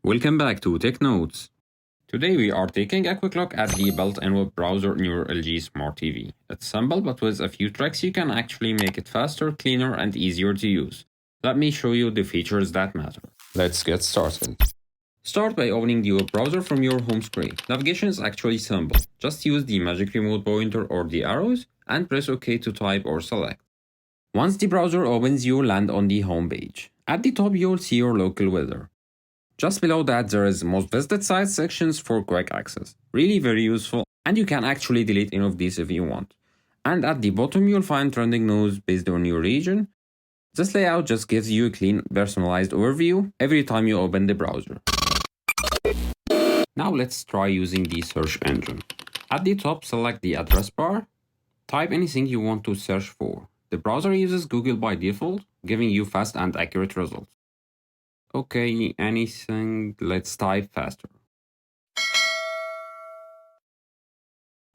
Welcome back to Tech Notes. Today we are taking a quick look at the built-in web browser in your LG Smart TV. It's simple, but with a few tricks you can actually make it faster, cleaner, and easier to use. Let me show you the features that matter. Let's get started. Start by opening the web browser from your home screen. Navigation is actually simple. Just use the magic remote pointer or the arrows and press OK to type or select. Once the browser opens, you land on the home page. At the top, you'll see your local weather. Just below that, there is most visited sites sections for quick access. Really very useful, and you can actually delete any of these if you want. And at the bottom, you'll find trending news based on your region. This layout just gives you a clean, personalized overview every time you open the browser. Now let's try using the search engine. At the top, select the address bar. Type anything you want to search for. The browser uses Google by default, giving you fast and accurate results. Okay, anything, let's type faster.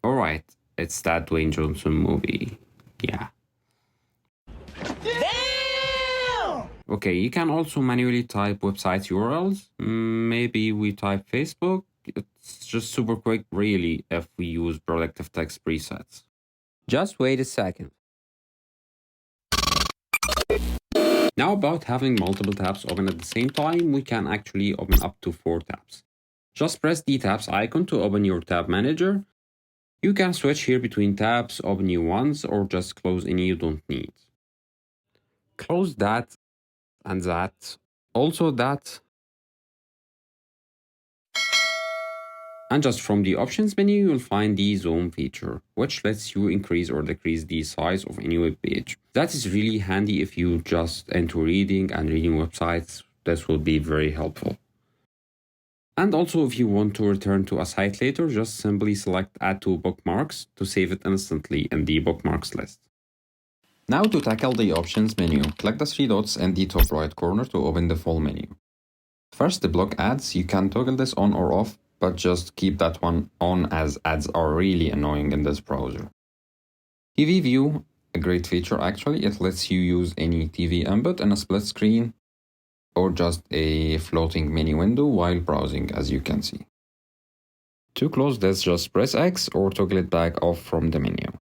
Alright, it's that Dwayne Johnson movie. Yeah. Damn! Okay, you can also manually type website URLs. Maybe we type Facebook. It's just super quick, really, if we use productive text presets. Just wait a second. Now about having multiple tabs open at the same time, we can actually open up to 4 tabs. Just press the tabs icon to open your tab manager. You can switch here between tabs, open new ones, or just close any you don't need. Close that and that, also that. And just from the options menu, you'll find the zoom feature, which lets you increase or decrease the size of any web page. That is really handy if you just into reading and reading websites. This will be very helpful. And also, if you want to return to a site later, just simply select Add to Bookmarks to save it instantly in the bookmarks list. Now to tackle the options menu, click the 3 dots in the top right corner to open the full menu. First, the block ads. You can toggle this on or off, but just keep that one on as ads are really annoying in this browser. TV view, a great feature actually. It lets you use any TV input in a split screen or just a floating mini window while browsing, as you can see. To close this, just press X or toggle it back off from the menu.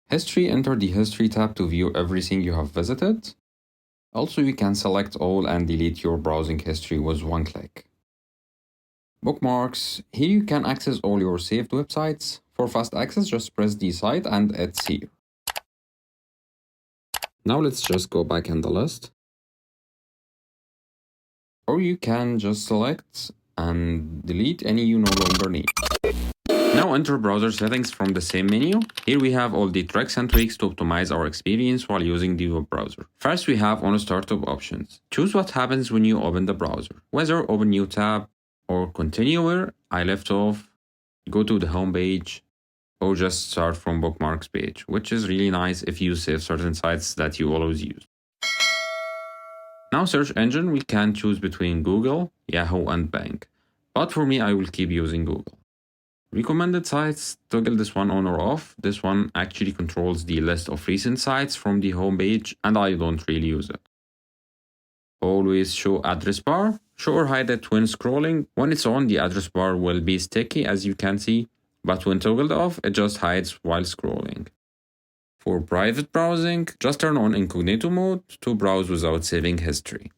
History, enter the History tab to view everything you have visited. Also, you can select all and delete your browsing history with one click. Bookmarks, here you can access all your saved websites. For fast access, just press the site and it's here. Now let's just go back in the list. Or you can just select and delete any you no longer need. Now enter browser settings from the same menu. Here we have all the tricks and tweaks to optimize our experience while using the web browser. First, we have on startup options. Choose what happens when you open the browser, whether open new tab, or continue where I left off, go to the home page, or just start from bookmarks page, which is really nice if you save certain sites that you always use. Now search engine, we can choose between Google, Yahoo, and Bing. But for me, I will keep using Google. Recommended sites, toggle this one on or off. This one actually controls the list of recent sites from the home page, and I don't really use it. Always show address bar. Show or hide it when scrolling. When it's on, the address bar will be sticky, as you can see, but when toggled off, it just hides while scrolling. For private browsing, just turn on incognito mode to browse without saving history.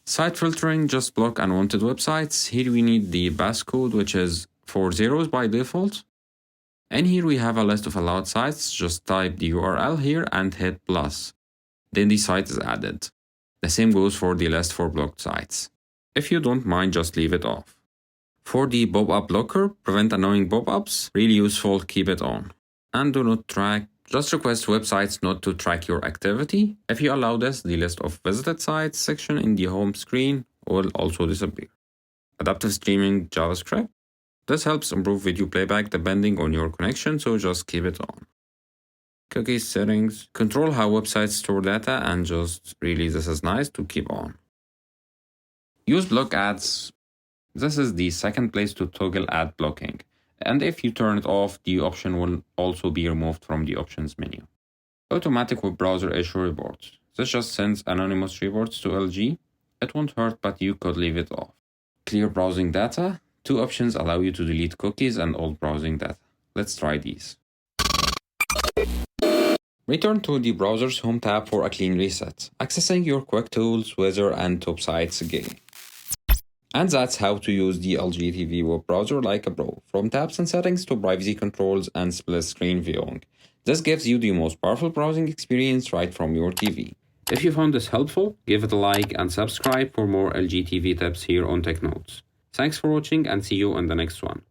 Site filtering, just block unwanted websites. Here we need the passcode, which is 4 zeros by default. And here we have a list of allowed sites. Just type the URL here and hit plus. Then the site is added. The same goes for the list for blocked sites. If you don't mind, just leave it off. For the pop-up blocker, prevent annoying pop-ups. Really useful, keep it on. And do not track. Just request websites not to track your activity. If you allow this, the list of visited sites section in the home screen will also disappear. Adaptive streaming JavaScript. This helps improve video playback depending on your connection, so just keep it on. Cookies settings. Control how websites store data, and just really this is nice to keep on. Use block ads. This is the second place to toggle ad blocking. And if you turn it off, the option will also be removed from the options menu. Automatic web browser issue reports. This just sends anonymous reports to LG. It won't hurt, but you could leave it off. clear browsing data. Two options allow you to delete cookies and old browsing data. Let's try these. Return to the browser's Home tab for a clean reset, accessing your quick tools, weather, and top sites again. And that's how to use the LG TV web browser like a pro, from tabs and settings to privacy controls and split screen viewing. This gives you the most powerful browsing experience right from your TV. If you found this helpful, give it a like and subscribe for more LG TV tips here on Tech Notes. Thanks for watching and see you in the next one.